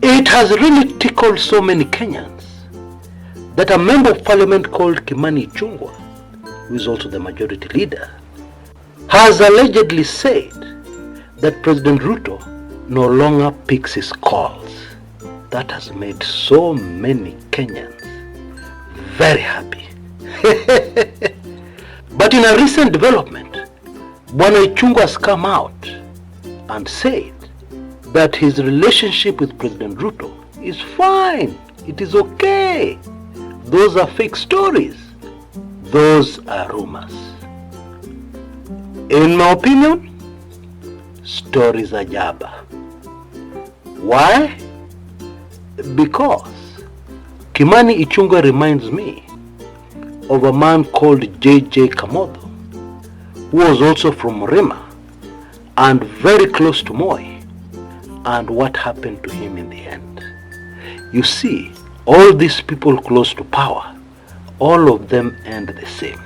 It has really tickled so many Kenyans that a member of parliament called Ichungwa, who is also the majority leader, has allegedly said that President Ruto no longer picks his calls. That has made so many Kenyans very happy. But in a recent development, Bwana Ichungwa has come out and said that his relationship with President Ruto is fine. It is okay. Those are fake stories. Those are rumors. In my opinion, stories are jaba. Why? Because Kimani Ichungwa reminds me of a man called J.J. Kamodo, who was also from Murima and very close to Moi, and what happened to him in the end. You see, all these people close to power, all of them end the same,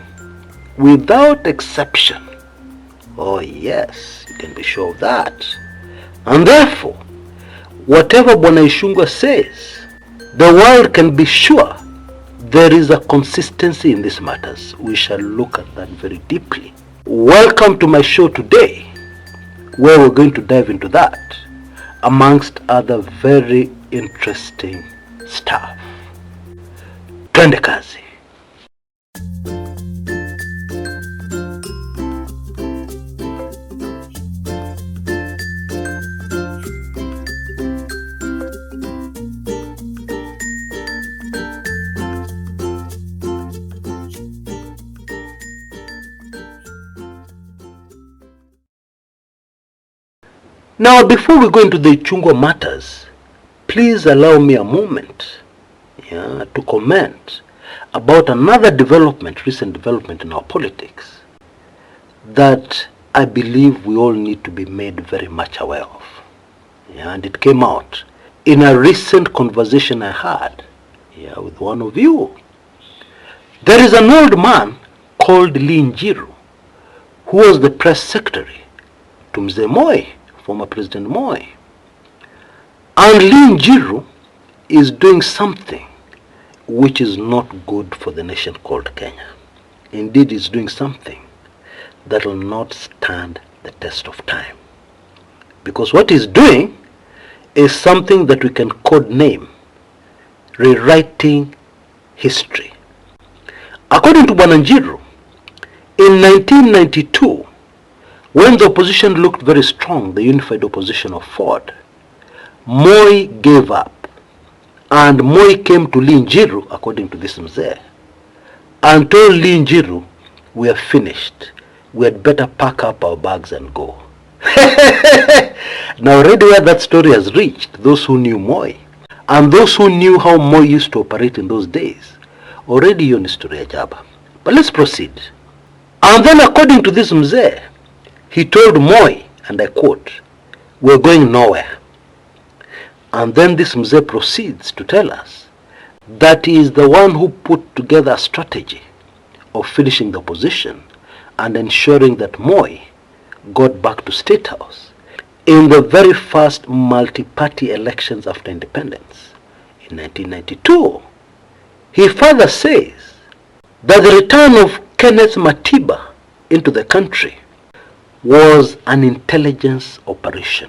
without exception. Oh yes, you can be sure of that. And therefore, whatever Bwana Ichungwa says, the world can be sure there is a consistency in these matters. We shall look at that very deeply. Welcome to my show today, where we're going to dive into that, amongst other very interesting stuff. Twende kazi. Now, before we go into the Ichungwa matters, please allow me a moment to comment about another development, recent development in our politics, that I believe we all need to be made very much aware of. And it came out in a recent conversation I had with one of you. There is an old man called Njiru, who was the press secretary to Mzee Moi, former President Moi. And Njiru is doing something which is not good for the nation called Kenya. Indeed, is doing something that will not stand the test of time. Because what he's doing is something that we can code name rewriting history. According to Bwana Njiru, in 1992, when the opposition looked very strong, the unified opposition of Ford, Moi gave up. And Moi came to Njiru, according to this Mzee, and told Njiru, we are finished. We had better pack up our bags and go. Now already where that story has reached, those who knew Moi, and those who knew how Moi used to operate in those days, already on story ajaba. But let's proceed. And then according to this Mzee, he told Moi, and I quote, we're going nowhere. And then this Mzee proceeds to tell us that he is the one who put together a strategy of finishing the opposition and ensuring that Moi got back to State House in the very first multi-party elections after independence in 1992. He further says that the return of Kenneth Matiba into the country was an intelligence operation.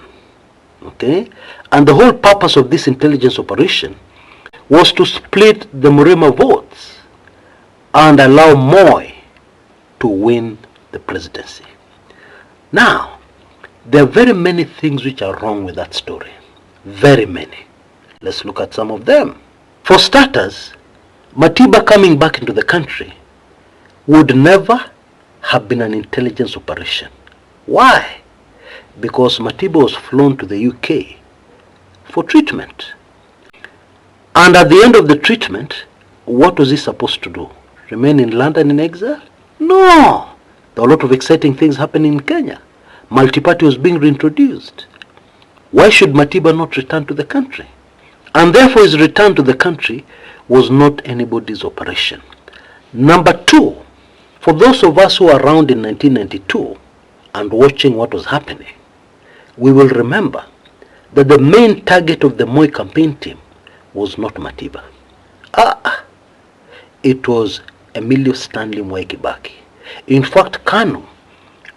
Okay? And the whole purpose of this intelligence operation was to split the Murima votes and allow Moi to win the presidency. Now, there are very many things which are wrong with that story. Very many. Let's look at some of them. For starters, Matiba coming back into the country would never have been an intelligence operation. Why? Because Matiba was flown to the UK for treatment. And at the end of the treatment, what was he supposed to do? Remain in London in exile? No! There were a lot of exciting things happening in Kenya. Multi-party was being reintroduced. Why should Matiba not return to the country? And therefore his return to the country was not anybody's operation. Number two, for those of us who were around in 1992 and watching what was happening, we will remember that the main target of the Moi campaign team was not Matiba. It was Emilio Stanley Mwai Kibaki. In fact, KANU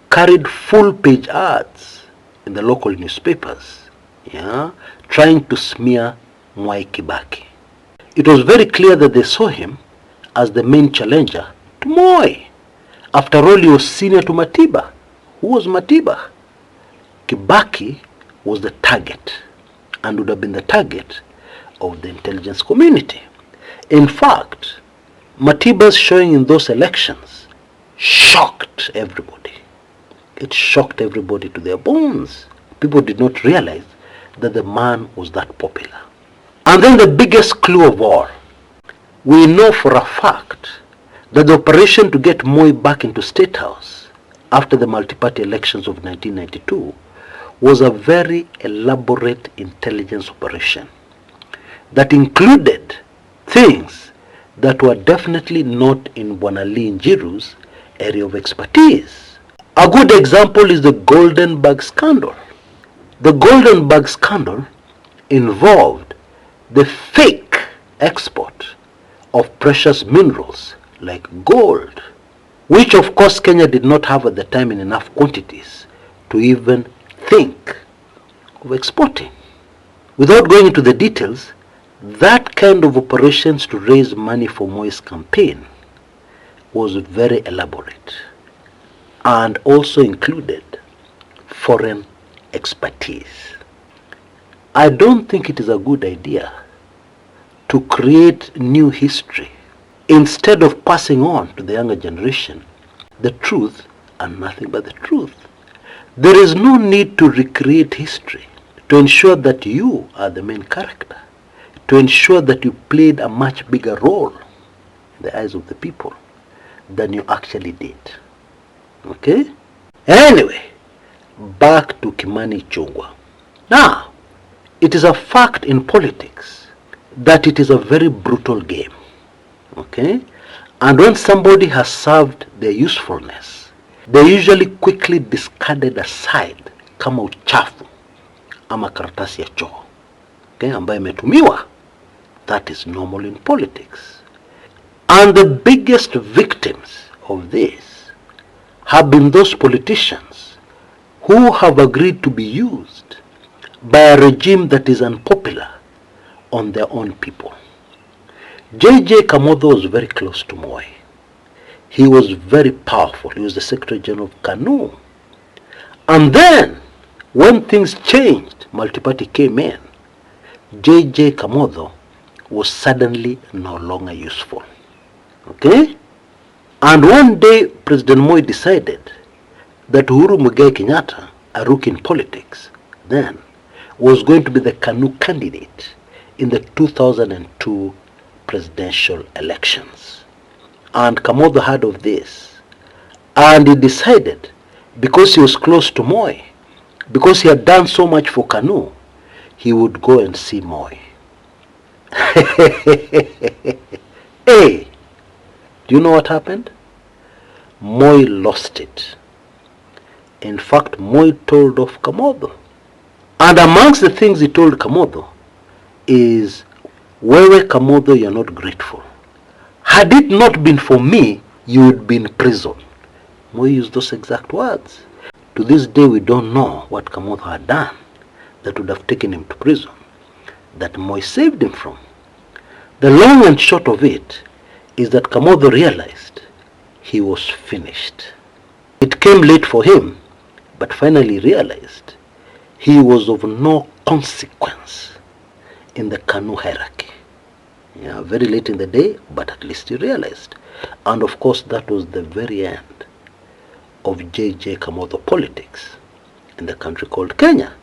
carried full-page ads in the local newspapers, trying to smear Mwai Kibaki. It was very clear that they saw him as the main challenger to Moi. After all, he was senior to Matiba. Who was Matiba? Kibaki was the target, and would have been the target of the intelligence community. In fact, Matiba's showing in those elections shocked everybody. It shocked everybody to their bones. People did not realize that the man was that popular. And then the biggest clue of all, we know for a fact that the operation to get Moi back into State House after the multi-party elections of 1992 was a very elaborate intelligence operation that included things that were definitely not in Bwana Lee Njiru's area of expertise. A good example is the Golden Bag scandal. The Golden Bag scandal involved the fake export of precious minerals like gold, which of course Kenya did not have at the time in enough quantities to even think of exporting. Without going into the details, that kind of operations to raise money for Moi's campaign was very elaborate and also included foreign expertise. I don't think it is a good idea to create new history instead of passing on to the younger generation the truth and nothing but the truth. There is no need to recreate history to ensure that you are the main character, to ensure that you played a much bigger role in the eyes of the people than you actually did. Okay? Anyway, back to Kimani Ichung'wah. Now, it is a fact in politics that it is a very brutal game. Okay? And when somebody has served their usefulness, they usually quickly discarded aside kama uchafu ama karatasi ya choo. Okay? Ambayo imetumiwa. That is normal in politics. And the biggest victims of this have been those politicians who have agreed to be used by a regime that is unpopular on their own people. J.J. Kamotho was very close to Moi. He was very powerful. He was the Secretary General of KANU. And then, when things changed, multi-party came in, J.J. Kamotho was suddenly no longer useful. Okay? And one day, President Moi decided that Uhuru Muigai Kenyatta, a rookie in politics, then, was going to be the KANU candidate in the 2002 presidential elections. And Kamotho heard of this. And he decided, because he was close to Moi, because he had done so much for KANU, he would go and see Moi. Hey, do you know what happened? Moi lost it. In fact, Moi told off Kamotho. And amongst the things he told Kamotho is, Wewe Kamotho, you're not grateful. Had it not been for me, you would be in prison. Moi used those exact words. To this day, we don't know what Kamotho had done that would have taken him to prison, that Moi saved him from. The long and short of it is that Kamotho realized he was finished. It came late for him, but finally realized he was of no consequence in the KANU hierarchy. Yeah, very late in the day, but at least he realized. And of course, that was the very end of J.J. Kamotho politics in the country called Kenya.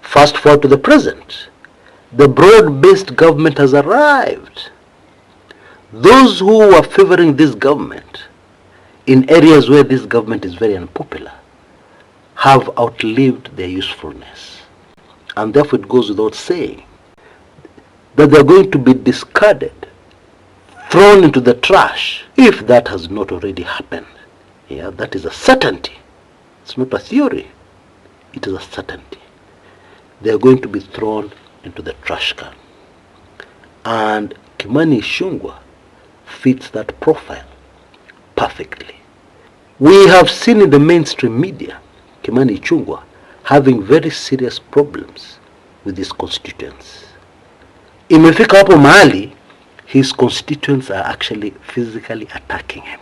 Fast forward to the present. The broad-based government has arrived. Those who are favoring this government in areas where this government is very unpopular have outlived their usefulness. And therefore it goes without saying that they're going to be discarded, thrown into the trash, if that has not already happened. Yeah, that is a certainty. It's not a theory. It is a certainty. they are going to be thrown into the trash can. And Kimani Ichung'wah fits that profile perfectly. We have seen in the mainstream media Kimani Ichung'wah having very serious problems with his constituents. Imefika hapo mahali his constituents are actually physically attacking him.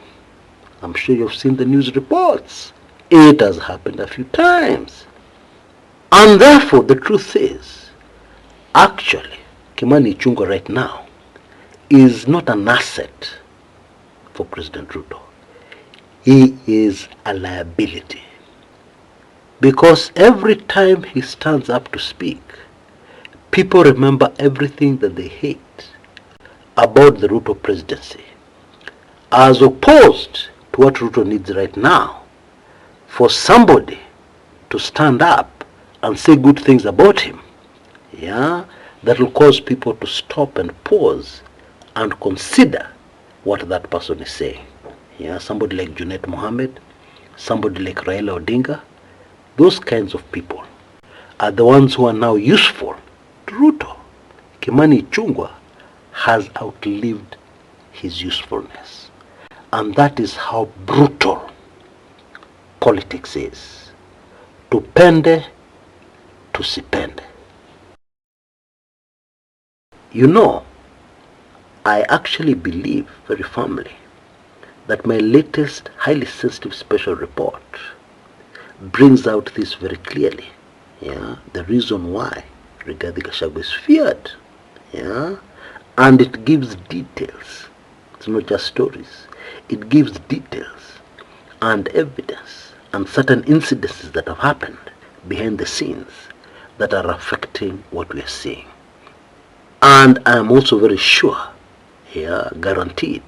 I'm sure you've seen the news reports. It has happened a few times. And therefore the truth is, actually Kimani Ichung'wah right now is not an asset for President Ruto. He is a liability. Because every time he stands up to speak, people remember everything that they hate about the Ruto presidency, as opposed to what Ruto needs right now, for somebody to stand up and say good things about him, that will cause people to stop and pause and consider what that person is saying. Somebody like Junet Mohammed, somebody like Raila Odinga, those kinds of people are the ones who are now useful to Ruto. Kimani Ichung'wah has outlived his usefulness. And that is how brutal politics is. Tupende, tusipende. You know, I actually believe very firmly that my latest highly sensitive special report brings out this very clearly. The reason why Rigathi Gachagua is feared. And it gives details. It's not just stories. It gives details and evidence and certain incidences that have happened behind the scenes that are affecting what we are seeing. And I am also very sure, guaranteed,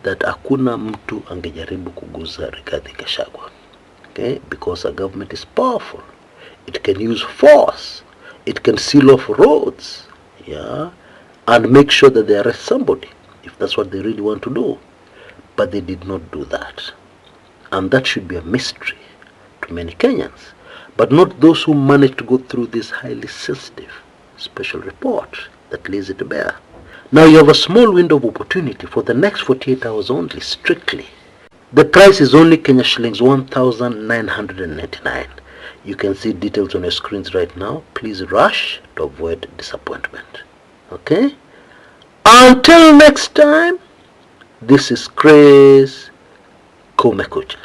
that hakuna mtu angejaribu kuguza Rigathi Gachagua. Okay? Because our government is powerful. It can use force. It can seal off roads. And make sure that they arrest somebody, if that's what they really want to do. But they did not do that. And that should be a mystery to many Kenyans. But not those who managed to go through this highly sensitive special report that lays it bare. Now you have a small window of opportunity for the next 48 hours only, strictly. The price is only Kenya shillings 1,999. You can see details on your screens right now. Please rush to avoid disappointment. Okay? Until next time, this is Chris Kumekucha.